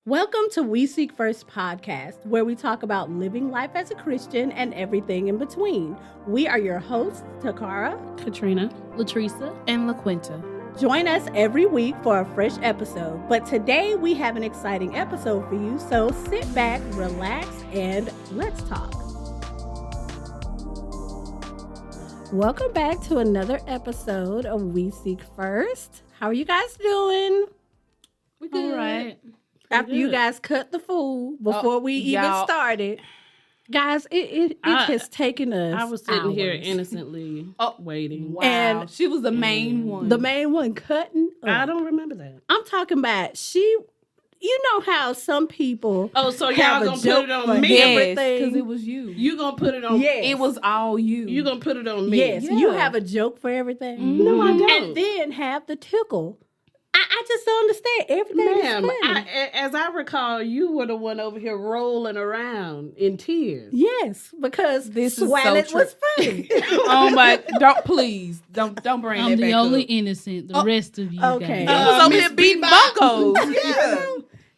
Welcome to We Seek First podcast, where we talk about living life as a Christian and everything in between. We are your hosts, Takara, Katrina, Latresa, and LaQuinta. Join us every week for a fresh episode. But today we have an exciting episode for you, so sit back, relax, and let's talk. Welcome back to another episode of We Seek First. How are you guys doing? we good. All right. After you guys cut the food before we even started. Guys, it has taken us I was sitting here hours. innocently waiting. Wow. And she was the main one. The main one cutting up. I don't remember that. I'm talking about you know how some people Oh, so have y'all a gonna joke put it for on me? everything. because it was you. You gonna put it on? Yes. It was all you. You gonna put it on me? Yes, Yeah. you have a joke for everything. Mhm. No, I don't. And then have the tickle. I just don't understand. Everything Ma'am, is funny. as I recall, you were the one over here rolling around in tears. Yes, because This is while so it was true. funny. Oh my! Don't bring I'm that the back only up. innocent. The rest of you okay. guys. He was over Miss here beating Bebop. bongos. Yeah.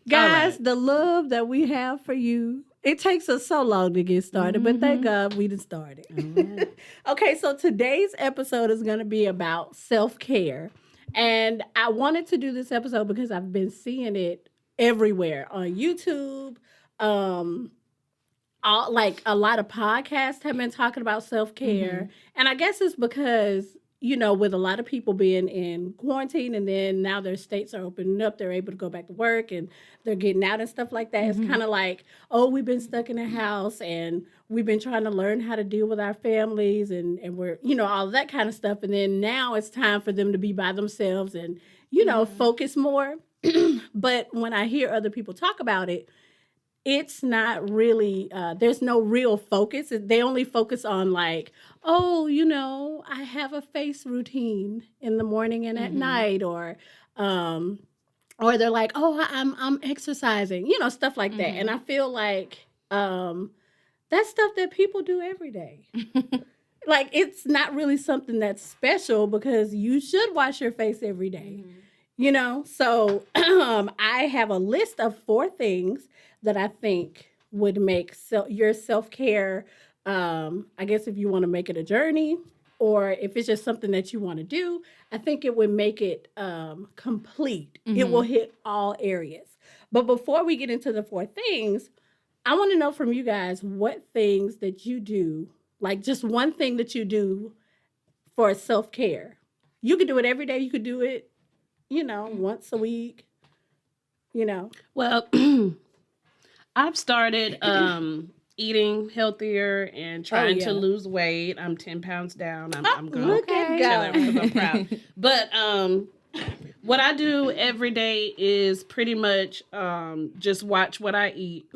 Guys, right. the love that we have for you, it takes us so long to get started, but thank God we done started. Alright. Okay, so today's episode is going to be about self-care. And I wanted to do this episode because I've been seeing it everywhere on YouTube. Like a lot of podcasts have been talking about self-care. And I guess it's because, you know, with a lot of people being in quarantine and then now their states are opening up, they're able to go back to work and they're getting out and stuff like that. It's kind of like, oh, we've been stuck in the house and we've been trying to learn how to deal with our families and we're, you know, all of that kind of stuff. And then now it's time for them to be by themselves and, you know, focus more. But when I hear other people talk about it, it's not really, there's no real focus. They only focus on like, oh, you know, I have a face routine in the morning and at night, or they're like, oh, I'm exercising, you know, stuff like that. And I feel like that's stuff that people do every day. Like, it's not really something that's special because you should wash your face every day. You know, so I have a list of 4 things that I think would make your self-care, I guess if you want to make it a journey or if it's just something that you want to do, I think it would make it complete. It will hit all areas. But before we get into the 4 things, I want to know from you guys what things that you do, like just one thing that you do for self-care. You could do it every day. You could do it, you know, once a week, you know. Well, I've started eating healthier and trying to lose weight. I'm 10 pounds down. I'm going Look to at tell God. it because I'm proud. But what I do every day is pretty much just watch what I eat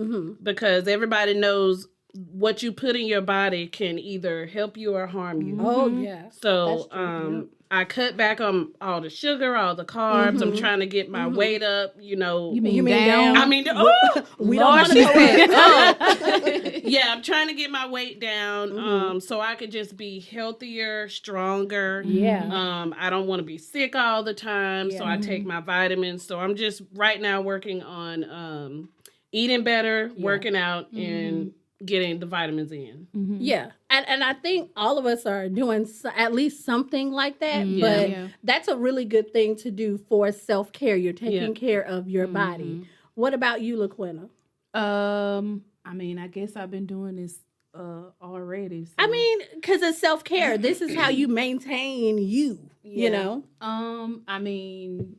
because everybody knows what you put in your body can either help you or harm you. Oh, yeah. So That's true. I cut back on all the sugar, all the carbs. I'm trying to get my weight up, you know. You mean, You mean down? I mean, oh, We Lord, don't she want to said, yeah, I'm trying to get my weight down so I could just be healthier, stronger. Yeah. I don't want to be sick all the time, so I take my vitamins. So I'm just right now working on eating better, working out, and getting the vitamins in. Yeah. And I think all of us are doing at least something like that. Yeah. But that's a really good thing to do for self-care. You're taking care of your body. What about you, LaQuinta? I mean, I guess I've been doing this already. So. I mean, because it's self-care. This is how you maintain you, you know? I mean,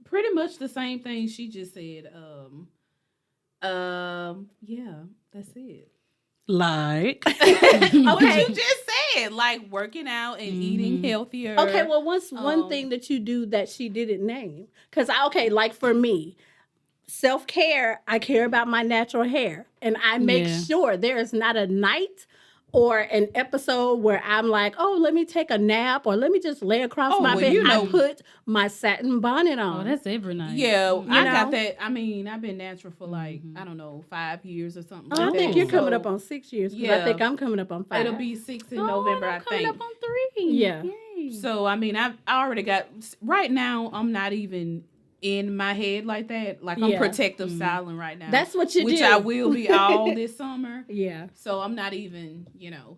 pretty much the same thing she just said. Yeah, that's it. Like, What Okay. you just said, like working out and eating healthier. Okay, well, what's one thing that you do that she didn't name? Because, like for me, self-care, I care about my natural hair. And I make sure there is not a night or an episode where I'm like, oh, let me take a nap or let me just lay across my well, bed. you know- I put my satin bonnet on. Oh, that's every night. Yeah, I know? got that. I mean, I've been natural for like, I don't know, 5 years or something. I like think that. you're coming So up on 6 years because I yeah. think I'm coming up on 5. It'll be 6 in Oh, November, I I'm coming think. up on 3. Yeah. Yay. So, I mean, I already got, right now, I'm not even in my head like that. Like I'm Yeah. protective silent right now. That's what you which do. I will be all this summer. Yeah. So I'm not even,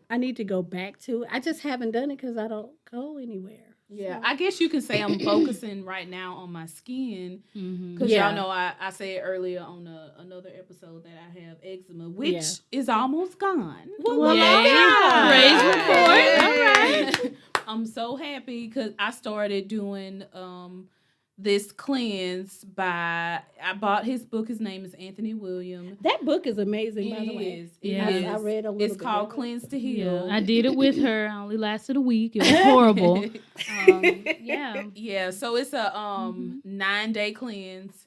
I need to go back to it. I just haven't done it because I don't go anywhere. Yeah, So- I guess you can say I'm focusing right now on my skin Mhm. because Yeah. y'all know I said earlier on another episode that I have eczema, which Yeah. is almost gone. Well, yeah. Praise report. All right. I'm so happy because I started doing this cleanse I bought his book. His name is Anthony William. That book is amazing, by the way. It Yeah. is. I read a little It's bit called of it. Cleanse to Yeah, Heal. I did it with her. I only lasted a week. It was horrible. Yeah. Yeah, so it's a 9-day cleanse.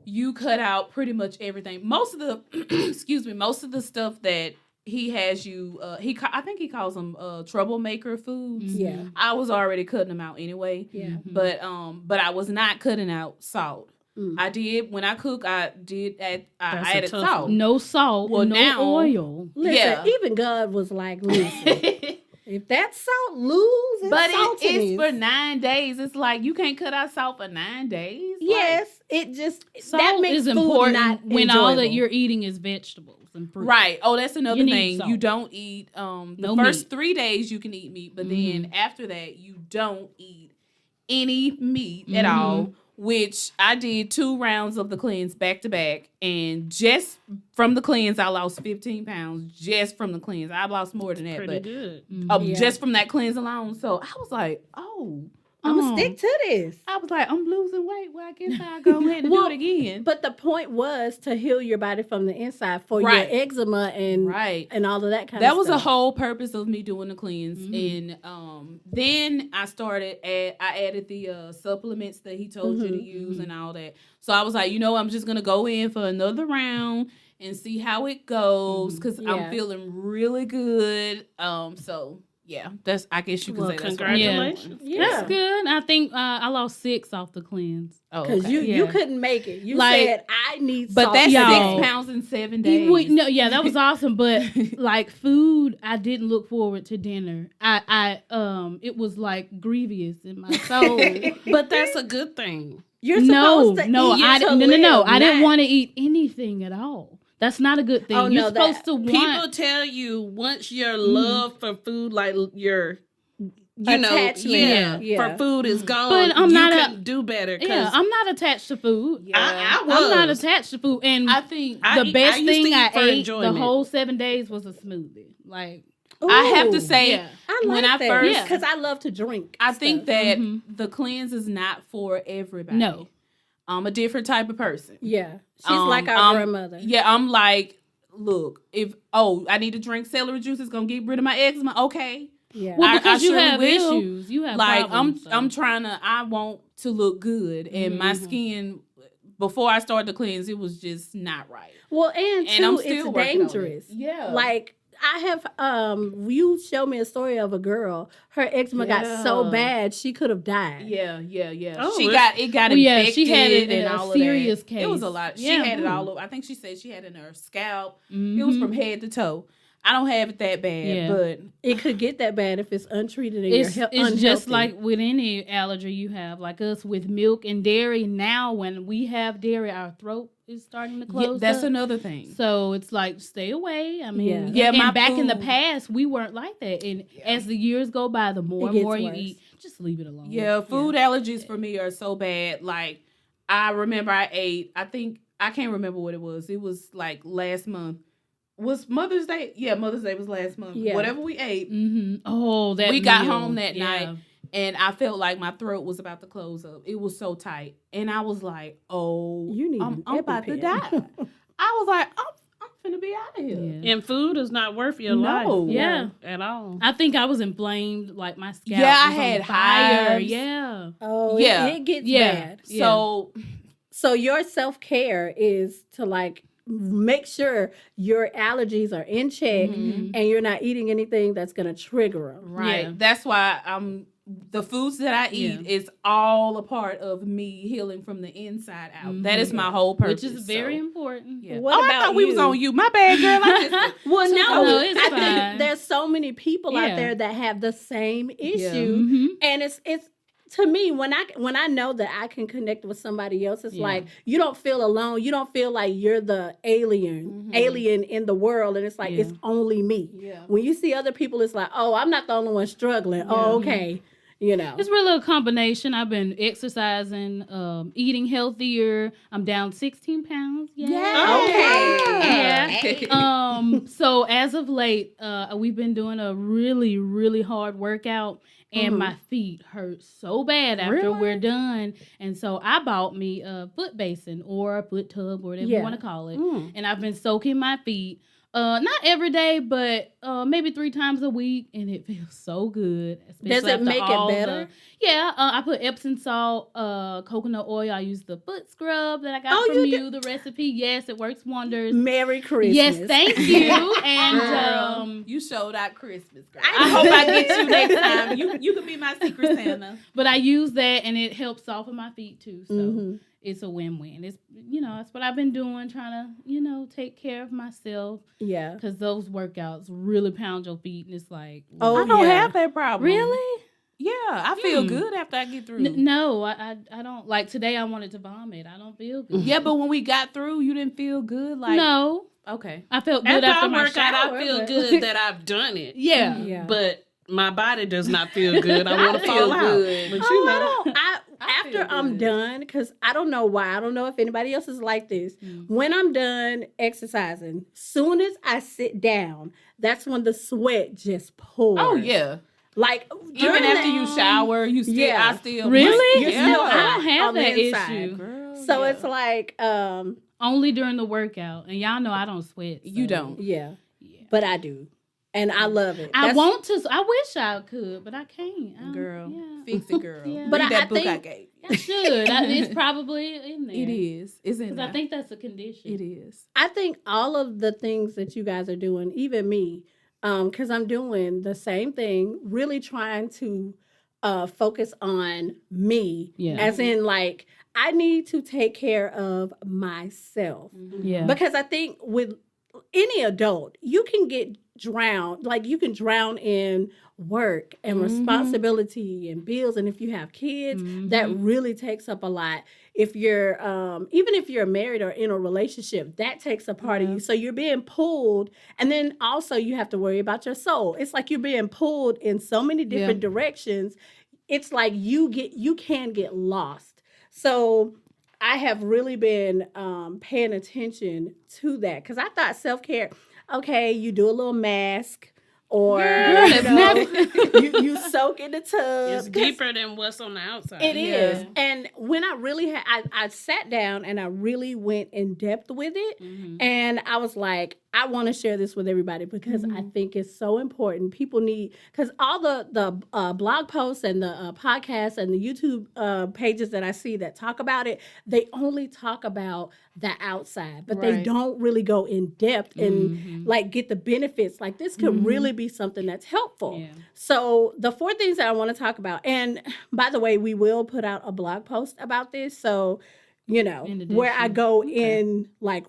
You cut out pretty much everything. Most of the most of the stuff that he has you I think he calls them troublemaker foods. Yeah. I was already cutting them out anyway. Yeah. But I was not cutting out salt. Mm. I did when I cook. I That's a added tough salt. No salt, Well, no now- oil. Listen, Yeah. even God was like, listen, if that salt lose, But it's it's for 9 days. It's like you can't cut out salt for 9 days. Yes, it just Salt that makes is food important not when all that enjoyable. you're eating is vegetables and fruit. Right. Oh, that's another You need thing. salt. You don't eat the No first meat. 3 days you can eat meat, but then after that you don't eat any meat at all. Which I did 2 rounds of the cleanse back to back, and just from the cleanse I lost 15 pounds. Just from the cleanse, I lost more than that, Pretty but good. Yeah. just from that cleanse alone. So I was like, oh. I'm gonna stick to this. I was like, I'm losing weight. Well, I guess I'll go ahead and Well, do it again. But the point was to heal your body from the inside for Right. your eczema and Right. and all of that kind That of was stuff. the whole purpose of me doing the cleanse. And then I added the supplements that he told you to use and all that. So I was like, I'm just gonna go in for another round and see how it goes because Yeah. I'm feeling really good. So yeah, I guess you can Well, say that's what- congratulations. Yeah. That's good. I think I lost 6 off the cleanse. Oh, Because okay. you Yeah. couldn't make it. You Like- said I need But salt. that's Y'all. 6 pounds in 7 days. No, yeah, that was awesome. But like food, I didn't look forward to dinner. I it was like grievous in my soul. But that's a good thing. You're no, supposed to no, eat I to didn't. No, live, I didn't not- want to eat anything at all. That's not a good thing. Oh, You're no, supposed to want. People tell you once your love for food, like your, Attachment. Yeah. for food is gone, But I'm you not can do better. Yeah, I'm not attached to food. I was. I'm not attached to food, and I think the best used to thing eat I for ate enjoyment. the whole 7 days was a smoothie. Like, I have to Ooh. say, yeah. I like when I that first- because I love to drink. I think stuff. that Mhm. the cleanse is not for everybody. No. I'm a different type of person. Yeah, she's like our grandmother. Yeah, I'm like, look, I need to drink celery juice, it's gonna get rid of my eczema. Okay. Yeah. well, I because you surely have will. issues, you have Like problems, I'm so. trying to I want to look good and my skin before I started the cleanse, it was just not right. Well, and And I'm too, still it's working on it. dangerous. Yeah. Like I have you showed me a story of a girl. Her eczema got so Yeah. bad she could have died. Yeah. Oh, She it's- got Well, yeah, infected she had it in and a all serious of that. It was a case. lot. She Yeah. had it all over. I think she said she had it in her scalp. It was Mhm. from head to toe. I don't have it that bad, Yeah. but It could get that bad if it's untreated and It's you're just unhealthy. like with any allergy you have, like us with milk and dairy. Now, when we have dairy, our throat is starting to close. that's up. another thing. So it's like stay away. I mean, Yeah. and, Yeah, and my back in the food- past, we weren't like that. And as the years go by, the more It and gets more you worse. eat, just leave it alone. Yeah, food allergies for me are so bad. Like I remember I ate, I can't remember what it was. It was like last month. Was Mother's Day? Yeah, Mother's Day was last month. Yeah. Whatever we ate. Mm-hmm. Oh, that We got meal. home that Yeah. night and I felt like my throat was about to close up. It was so tight. And I was like, oh, You need I'm an about to EpiPen. die. I was like, I'm finna be out of here. Yeah. And food is not worth your No. life. Yeah. At all. I think I was inflamed, like my scalp. Yeah, I was on had fire. hives. Yeah. oh Yeah. it gets Yeah. bad. So So your self-care is to like make sure your allergies are in check Mm-hmm. and you're not eating anything that's going to trigger them. right. Yeah. That's why the foods that I eat Yeah. is all a part of me healing from the inside out. That Mhm. is my whole purpose. Which is very so, important. yeah. What I about thought we was you? on you. My bad, girl. I just, Well, no, No, it's I fine. think there's so many people out Yeah. there that have the same issue, Mhm. and it's to me, when I know that I can connect with somebody else, it's Yeah. like you don't feel alone. You don't feel like you're the alien in the world, and it's like Yeah. it's only me. Yeah. When you see other people, it's like, oh, I'm not the only one struggling. Oh, okay, you know. It's really a combination. I've been exercising, eating healthier. I'm down 16 pounds. Yeah. Okay. Yeah. So as of late, we've been doing a really, really hard workout, and my feet hurt so bad after we're done. And so I bought me a foot basin or a foot tub or whatever you Yeah. want to call it. And I've been soaking my feet. Not every day, but maybe 3 times a week, and it feels so good. Does especially it after make it all better? I put Epsom salt, coconut oil. I use the foot scrub that I got Oh, from you you, the recipe. Yes, it works wonders. Merry Christmas. Yes, thank you. And Girl, you showed out Christmas, girl. I I hope I get you next time. You could be my secret Santa. but I use that, and it helps soften my feet too. So Mhm. it's a win-win. It's that's what I've been doing, trying to take care of myself, Yeah. because those workouts really pound your feet, and it's like, Oh, I don't yeah. have that problem. really? Yeah, I feel good after I get through. No, I don't. Like today, I wanted to vomit. I don't feel good. Yeah, but when we got through, you didn't feel good. Like No, okay, I felt good After I my work out, shower, I feel but- good that I've done it. Yeah. Yeah. But my body does not feel good. I want to feel fall out. good. But Oh, you I know, don't. I After feel I'm good. done, because I don't know why. I don't know if anybody else is like this. When I'm done exercising, soon as I sit down, that's when the sweat just pours. oh yeah. Like Even during after that- you shower, you still. Yeah. I still Really? You're Yeah. still I hot don't have on the that inside. issue. Girl, So yeah. it's like, Only during the workout, and y'all know I don't sweat. You so- don't. yeah, Yeah. but I do, and I love it. I That's- want to. I wish I could, but I can't. Girl, Yeah. fix it, girl. Yeah. But Read that I book I think- gave. I should. It's probably in there. It is. It's in Because there. I think that's a condition. it is. I think all of the things that you guys are doing, even me, because I'm doing the same thing, really trying to focus on me, Yeah. as in like I need to take care of myself. Yeah. Because I think with any adult, you can get drowned. Like you can drown in work and responsibility and bills. And if you have kids, that really takes up a lot. If you're, even if you're married or in a relationship, that takes a part of you. So you're being pulled. And then also you have to worry about your soul. It's like you're being pulled in so many different directions. It's like you can get lost. So I have really been paying attention to that because I thought self-care, okay, you do a little mask or you soak in the tub. it's deeper than what's on the outside. It Yeah. is. And when I really I sat down and I really went in depth with it. And I was like, I want to share this with everybody because I think it's so important. People need, because all the blog posts and the podcasts and the YouTube pages that I see that talk about it, they only talk about the outside, but they Right. don't really go in depth and like get the benefits. Like this could really be something that's helpful. Yeah. So the 4 things that I want to talk about, and by the way, we will put out a blog post about this. So, you know, In where I addition. go in like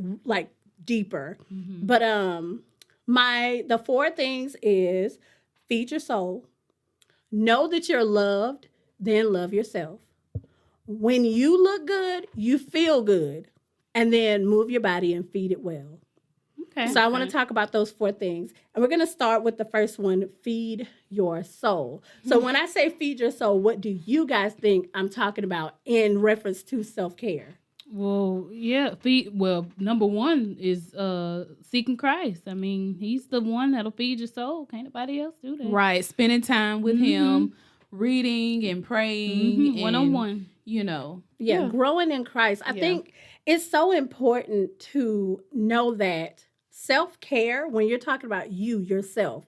deeper. But the 4 things is feed your soul, know that you're loved, then love yourself. When you look good, you feel good, and then move your body and feed it well. Okay. So I want to talk about those 4 things. And we're going to start with the first one, feed your soul. So when I say feed your soul, what do you guys think I'm talking about in reference to self-care? Well, yeah. Number 1 is seeking Christ. I mean, he's the one that'll feed your soul. Can't nobody else do that. Right. Spending time with him, reading and praying. and, One-on-one. You know. Yeah, growing in Christ. I think it's so important to know that self-care, when you're talking about yourself,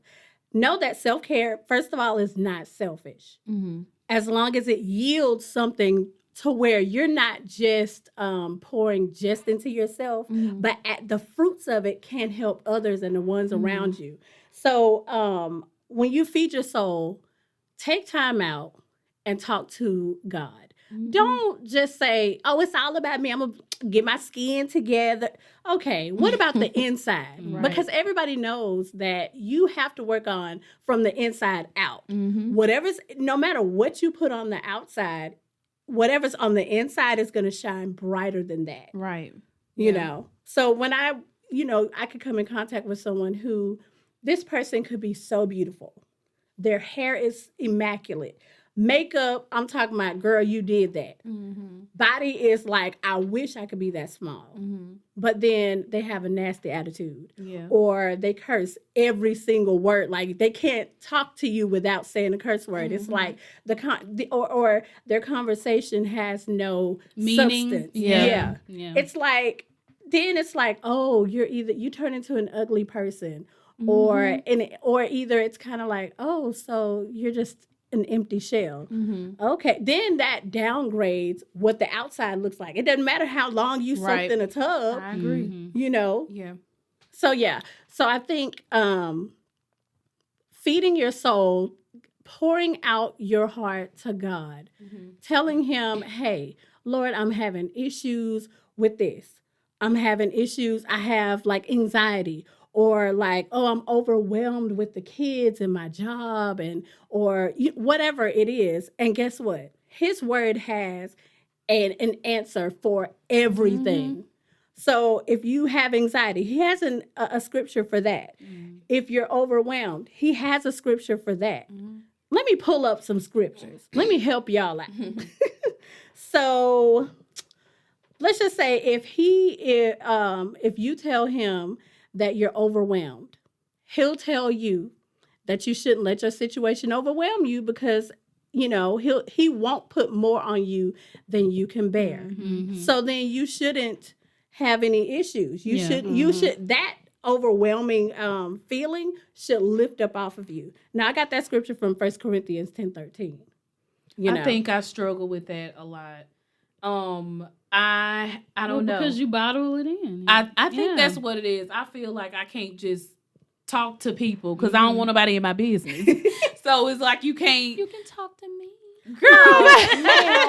know that self-care, first of all, is not selfish. As long as it yields something to where you're not just pouring just into yourself, but the fruits of it can help others and the ones around you. So when you feed your soul, take time out and talk to God. Don't just say, "Oh, it's all about me." get my skin together. Okay, what about the inside? Right. Because everybody knows that you have to work on from the inside out. Whatever's, no matter what you put on the outside, whatever's on the inside is going to shine brighter than that. Right. You know? So when I could come in contact with someone who, this person could be so beautiful. Their hair is immaculate. Makeup, I'm talking about, girl, you did that. Body is like, I wish I could be that small. But then they have a nasty attitude. Yeah. Or they curse every single word. Like, they can't talk to you without saying a curse word. It's like or their conversation has no Meaning. substance. Yeah. It's like, then it's like, oh, you turn into an ugly person. Or either it's kind of like, oh, so you're just an empty shell. Okay, then that downgrades what the outside looks like. It doesn't matter how long you soaked in a tub. I agree. You know. Yeah. So I think feeding your soul, pouring out your heart to God, telling Him, "Hey, Lord, I'm having issues with this. I'm having issues. I have like anxiety." Or like, oh, I'm overwhelmed with the kids and my job or whatever it is. And guess what? His word has an answer for everything. So if you have anxiety, he has a scripture for that. If you're overwhelmed, he has a scripture for that. Let me pull up some scriptures. Let me help y'all out. So let's just say if you tell him that you're overwhelmed, he'll tell you that you shouldn't let your situation overwhelm you because, he won't put more on you than you can bear. So then you shouldn't have any issues. You should that overwhelming feeling should lift up off of you. Now I got that scripture from 1 Corinthians 10:13. I think I struggle with that a lot. I don't know. Because you bottle it in. I think that's what it is. I feel like I can't just talk to people because I don't want nobody in my business. So it's like you can't. You can talk to me. Girl.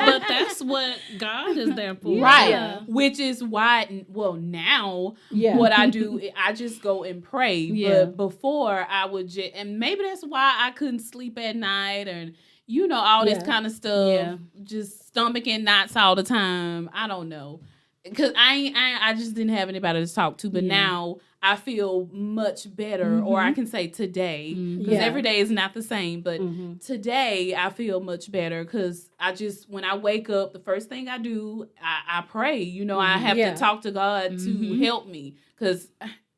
But that's what God is there for. Right. Yeah. Which is why, now Yeah. what I do, I just go and pray. Yeah. But before I would just, and maybe that's why I couldn't sleep at night and, all this kind of stuff. Yeah. Just stomach and knots all the time. I don't know. Because I just didn't have anybody to talk to. But now I feel much better, or I can say today, because every day is not the same. But today I feel much better because when I wake up, the first thing I do, I pray. I have to talk to God to help me because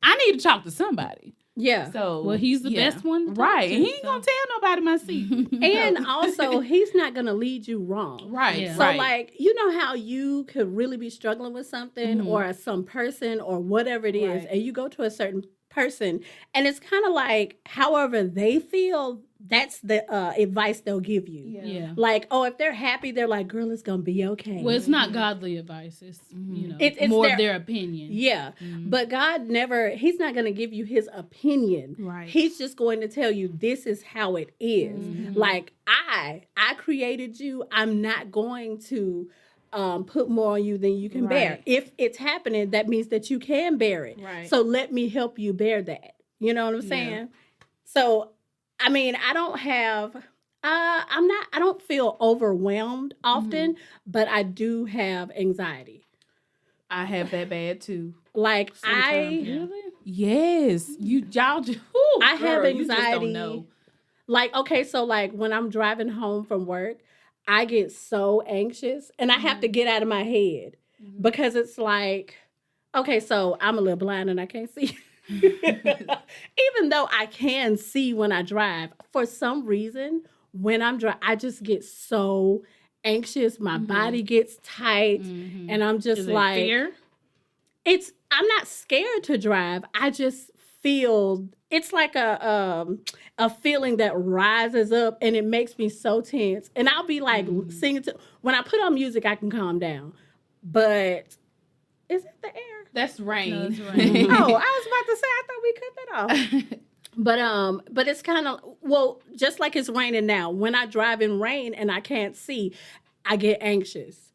I need to talk to somebody. Yeah. So Well, he's the best one to talk right? to, And he ain't gonna tell nobody my secret. And also, he's not going to lead you wrong. Right. Yeah. So, like, how you could really be struggling with something or some person or whatever it is, and you go to a certain person, and it's kind of like however they feel, that's the advice they'll give you. Yeah. Like, oh, if they're happy, they're like, girl, it's going to be okay. Well, it's not godly advice. It's, It's more their- of their opinion. Yeah. But God he's not going to give you his opinion. Right. He's just going to tell you this is how it is. Like, I created you. I'm not going to put more on you than you can bear. Right. If it's happening, that means that you can bear it. Right. So let me help you bear that. You know what I'm saying? So, I mean, I don't have, I don't feel overwhelmed often, but I do have anxiety. I have that bad too. Like, Sometimes, Really? Yes, y'all just. I have You just anxiety. don't know. Like, okay, so like when I'm driving home from work, I get so anxious and I have to get out of my head because it's like, okay, so I'm a little blind and I can't see. Even though I can see when I drive, for some reason, when I'm driving, I just get so anxious. My body gets tight and I'm just Is it like, fear? I'm not scared to drive. I just feel it's like a feeling that rises up and it makes me so tense. And I'll be like singing when I put on music, I can calm down. But is it the air? That's rain. No, it's rain. Oh, I was about to say I thought we cut that off. But it's kind of just like it's raining now. When I drive in rain and I can't see, I get anxious.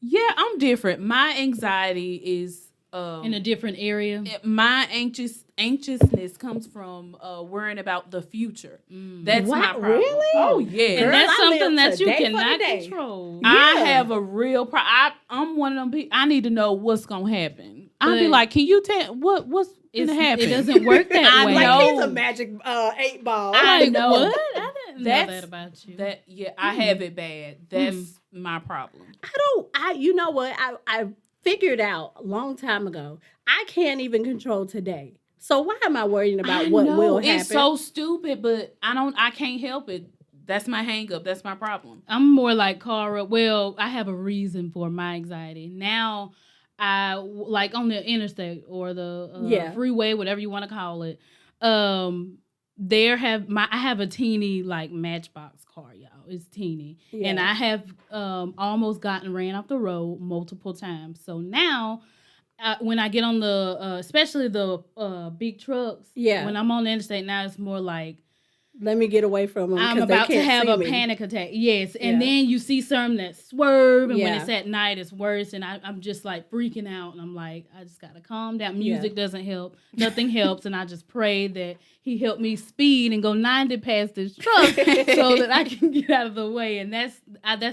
Yeah, I'm different. My anxiety is in a different area. my anxiousness comes from worrying about the future. That's my problem. Really? Oh yeah. And that's I live something that you today for cannot today. control. I Yeah. have a real problem. I'm one of them people. I need to know what's gonna happen. I'll be But like, can you tell what's gonna happen? It doesn't work that I way. Like know. he's a magic 8-ball. I Like, know. what? I didn't know That's- that about you. That I have it bad. That's my problem. You know what? I figured out a long time ago. I can't even control today. So why am I worrying about what will happen? It's so stupid, but I can't help it. That's my hang up. That's my problem. I'm more like Cara. Well, I have a reason for my anxiety. Now, like on the interstate or the freeway, whatever you want to call it. I have a teeny like Matchbox car, y'all. It's teeny, and I have almost gotten ran off the road multiple times. So now, when I get on the, especially the big trucks, when I'm on the interstate now, it's more like, let me get away from them. I'm about to have a panic attack. Yes. And then you see some that swerve. And when it's at night, it's worse. And I'm just like freaking out. And I'm like, I just got to calm down. Music doesn't help. Nothing helps. And I just pray that he helped me speed and go 90 past this truck so that I can get out of the way. And that's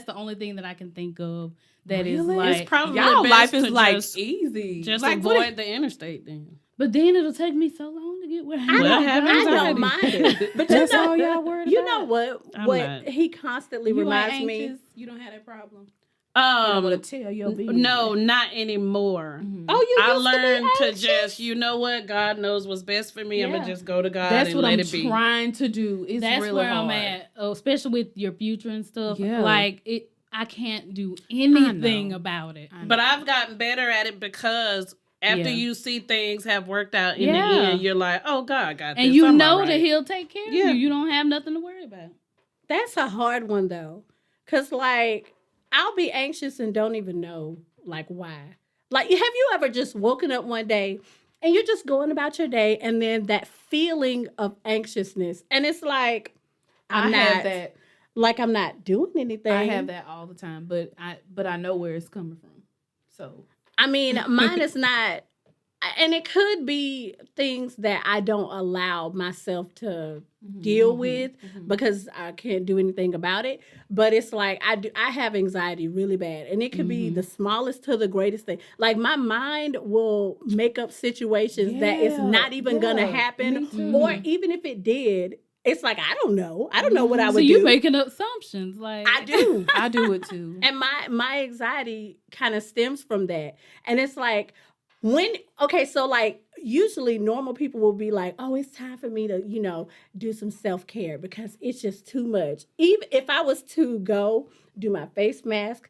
the only thing that I can think of that is like. It's probably Y'all best life is to like just, easy. Just like, avoid the interstate then. But then it'll take me so long to get where I don't mind it. But That's all y'all worried You about? know what? I'm What not. he constantly You reminds ain't me. anxious? You don't have that problem. You don't want to tell your business. No, not anymore. Oh, you I used learned to, be to anxious? just, you know what? God knows what's best for me. I'm gonna just go to God That's and what let I'm it be. trying to do. It's That's really where hard. I'm at, especially with your future and stuff. Yeah. Like I can't do anything about it. But I've gotten better at it because after you see things have worked out in the Yeah. end, you're like, oh, God got this. And you I'm know all that right. he'll take care of you. You don't have nothing to worry about. That's a hard one though, cause like I'll be anxious and don't even know like why. Like, have you ever just woken up one day and you're just going about your day, and then that feeling of anxiousness, and it's like I have that. Like I'm not doing anything. I have that all the time, but I know where it's coming from. So I mean, mine is not, and it could be things that I don't allow myself to deal with because I can't do anything about it. But it's like I have anxiety really bad, and it could be the smallest to the greatest thing. Like my mind will make up situations that it's not even gonna happen, or even if it did. It's like I don't know what I would do. So you making assumptions, like I do. I do it too. And my anxiety kind of stems from that. And it's like so like usually normal people will be like, oh, it's time for me to, do some self-care because it's just too much. Even if I was to go do my face mask,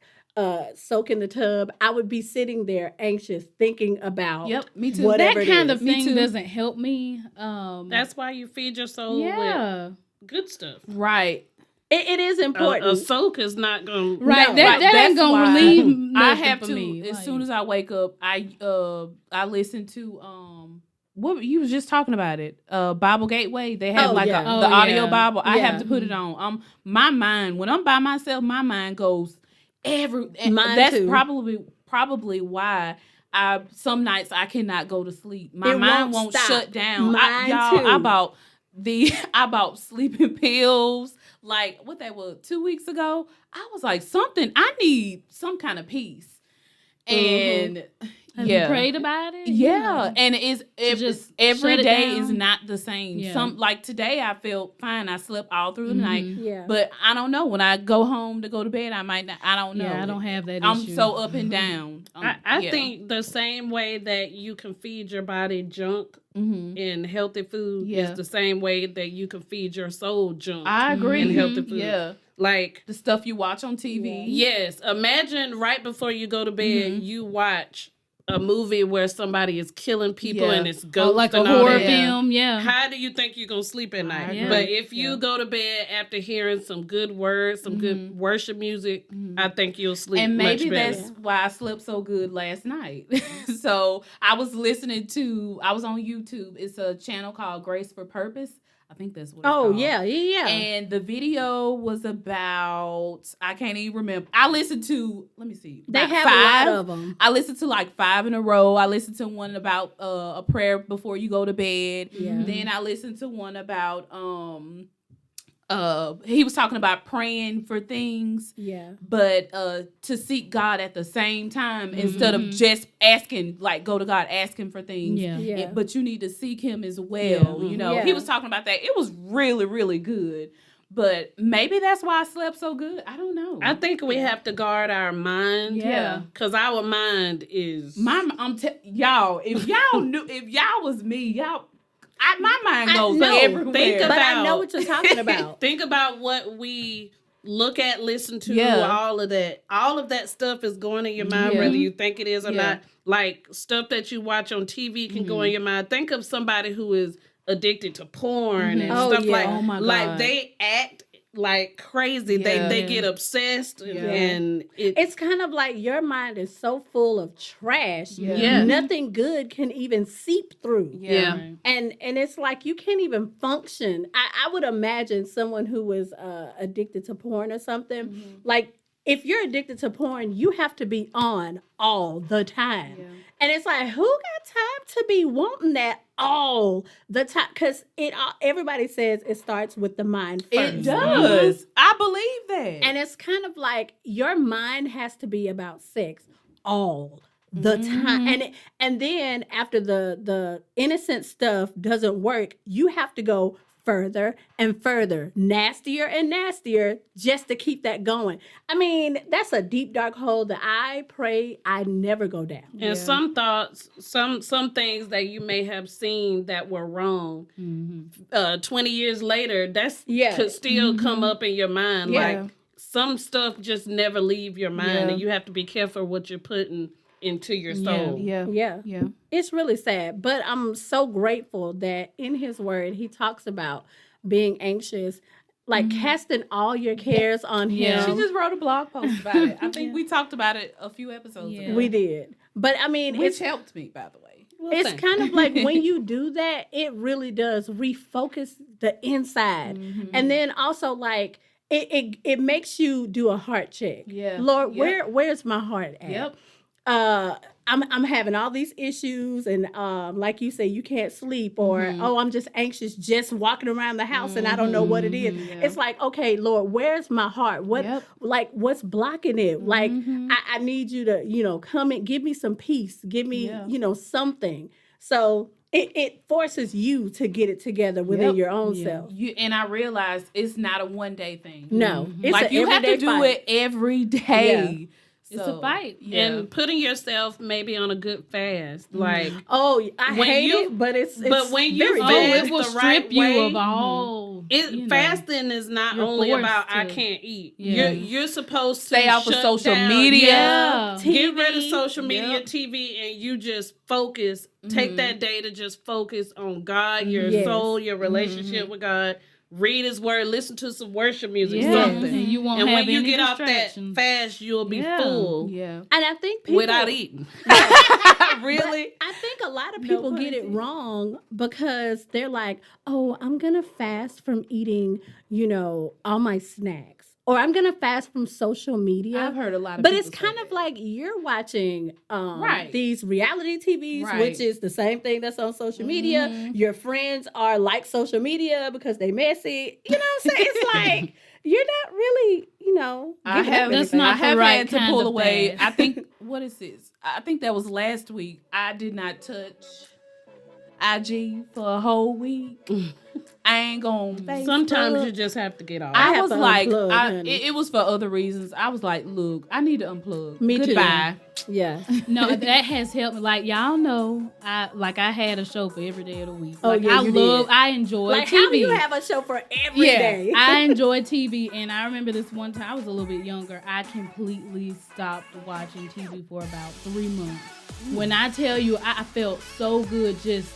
soak in the tub, I would be sitting there anxious thinking about me too. whatever that it kind is. of thing doesn't help me. That's why you feed your soul with good stuff. Right. It is important. A soak is not going to... Right. That ain't That's going to why relieve I nothing have for to me. as Like, soon as I wake up, I listen to what you was just talking about it. Bible Gateway. They have the audio Bible. I have to put it on. My mind, when I'm by myself, my mind goes that's too. probably why some nights I cannot go to sleep. My It mind won't won't stop. shut down. Mine too. I bought sleeping pills. Like what that was 2 weeks ago. I was like, I need some kind of peace. And have you prayed about it? and it's just every shut it day down? is not the same. Yeah. Some like today I felt fine. I slept all through the night. Yeah. But I don't know. When I go home to go to bed, I might not. I don't know. Yeah, I don't have that I'm issue. so up and down. I think the same way that you can feed your body junk in healthy food is the same way that you can feed your soul junk I agree. in healthy food. Yeah. Like The stuff you watch on TV. yes, imagine right before you go to bed, you watch a movie where somebody is killing people and it's ghosts like a and all horror that. film. Yeah. How do you think you're gonna sleep at night? agree. But if you go to bed after hearing some good words, some good worship music, I think you'll sleep And maybe much better. that's why I slept so good last night. So I was on YouTube. It's a channel called Grace for Purpose. I think that's what it's Oh called. yeah. And the video was about, I can't even remember. I listened to, let me see. They about have 5. a lot of them. I listened to like 5 in a row. I listened to one about a prayer before you go to bed. Yeah. Then I listened to one about he was talking about praying for things, Yeah. but to seek God at the same time instead of just asking, like go to God asking for things. Yeah. Yeah. But you need to seek him as well. Yeah. You know, Yeah. he was talking about that. It was really, really good. But maybe that's why I slept so good. I don't know. I think we have to guard our mind. Yeah. Because our mind is. Y'all, if y'all knew, if y'all was me, y'all, my mind I goes know. everywhere. Think But I about- know what you're talking about. Think about what we look at, listen to, Yeah. all of that. All of that stuff is going in your mind, Yeah. whether you think it is or Yeah. not. Like stuff that you watch on TV can go in your mind. Think of somebody who is addicted to porn and Oh, stuff yeah. like Oh, my like God. they act like crazy. Yeah. They get obsessed and It's kind of like your mind is so full of trash. Yeah. Yeah. Nothing good can even seep through. Yeah. Right. And it's like you can't even function. I would imagine someone who was addicted to porn or something. Like if you're addicted to porn, you have to be on all the time. Yeah. And it's like, who got time to be wanting that all the time? Because everybody says it starts with the mind first. It does. I believe that. And it's kind of like your mind has to be about sex all the time. And then after the innocent stuff doesn't work, you have to go further and further, nastier and nastier, just to keep that going. I mean, that's a deep dark hole that I pray I never go down. And some thoughts, some things that you may have seen that were wrong, 20 years later, that's Yeah. could still come up in your mind. Yeah. Like some stuff just never leave your mind, Yeah. and you have to be careful what you're putting into your soul. yeah. Yeah. Yeah. It's really sad, but I'm so grateful that in his word he talks about being anxious, like casting all your cares on him. Yeah. She just wrote a blog post about it. I think we talked about it a few episodes ago. We did. But I mean, Which it's helped me, by the way. it's kind of like when you do that, it really does refocus the inside. And then also like it makes you do a heart check. Yeah. Lord, Yep. where's my heart at? Yep. I'm having all these issues, and like you say, you can't sleep, or I'm just anxious just walking around the house, and I don't know what it is. It's like, okay, Lord, where's my heart? What's blocking it? Like I need you to come and give me some peace, give me something. So it forces you to get it together within your own self. And I realized it's not a one day thing. No, it's Like a you have to everyday do fight. it every day. It's a fight. Yeah. And putting yourself maybe on a good fast, like Oh, I When hate you- it, but it's but when you very fast, good. It will the strip right you way. of all. Fasting is not You're only forced about I to. can't eat. Yeah. You're supposed to Stay off of shut social down. media. Yeah. Get rid of TV. social media, Yep. TV, and you just focus. Take that day to just focus on God, your Yes. soul, your relationship with God. Read His Word, listen to some worship music, Yeah. something. And you won't And have when you any get off that distractions. fast, you'll be Yeah. full Yeah. And I think people without eating. Really? I think a lot of No people pun get it intended. wrong because they're like, oh, I'm going to fast from eating, all my snacks. Or I'm going to fast from social media. I've heard a lot of But people it's say kind of that. like you're watching Right. these reality TVs, Right. which is the same thing that's on social media. Your friends are like social media because they messy. You know what I'm saying? It's like you're not really, I giving up have, That's anything. not I the have right had to kind pull of away. fast. I think, what is this? I think that was last week. I did not touch IG for a whole week. I ain't gonna. Sometimes you just have to get off. I I have was to like, unplug, honey. it was for other reasons. I was like, look, I need to unplug. Me too. Goodbye. Yeah. No, that has helped me. Like y'all know, I had a show for every day of the week. Oh, Like yeah, you I enjoy Like, TV. how do you have a show for every day? I enjoy TV, and I remember this one time I was a little bit younger. I completely stopped watching TV for about 3 months. When I tell you, I felt so good. Just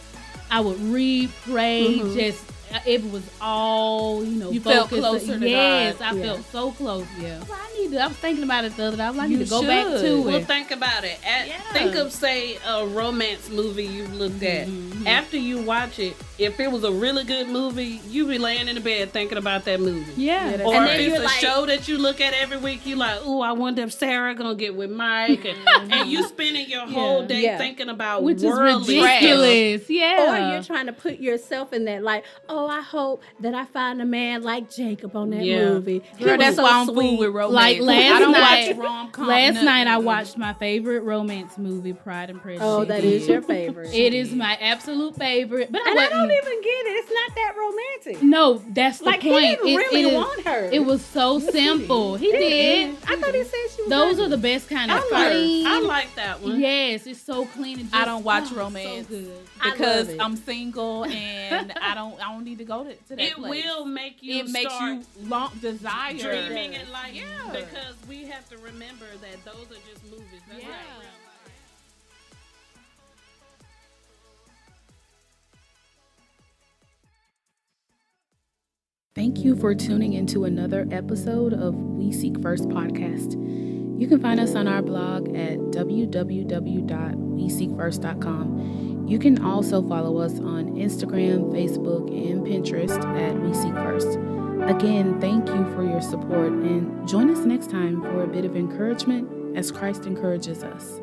I would read, pray, just it was all, You felt focused. closer to yes, God. I felt so close. Yeah. Well, I was thinking about it the other day. I was like, I need You to go back should. to Well, it. think about it. Yeah. Think of, say, a romance movie you've looked at. After you watch it, if it was a really good movie, you be laying in the bed thinking about that movie. Yeah. Yeah, Or And if then it's you're a like- show that you look at every week, you like, ooh, I wonder if Sarah gonna get with Mike, and you spending your whole day Yeah. thinking about Which is worldly stuff. ridiculous. Yeah. Or you're trying to put yourself in that, like, oh, I hope that I find a man like Jacob on that Yeah. movie. He Girl, was that's so why I'm sweet. fool with romance. Like last I don't night- watch rom-com. Last night I nothing. watched my favorite romance movie, Pride and Prejudice. Oh, that is your favorite. It is my absolute favorite. But And I don't wasn't- even get it. It's not that romantic. No, that's the Like, point. he didn't really is- want her. It was so simple. He did. I thought he said she was Those ugly. are the best kind of I like, clean. I like that one. Yes, it's so clean. And just, I don't watch so romance. good. I because love it. I'm single and I don't need to go to that It place. will make you It makes start you long desire dreaming and like, Yeah. because we have to remember that those are just movies. That's Yeah. not real life. Thank you for tuning into another episode of We Seek First podcast. You can find us on our blog at www.weseekfirst.com. You can also follow us on Instagram, Facebook, and Pinterest at We Seek First. Again, thank you for your support and join us next time for a bit of encouragement as Christ encourages us.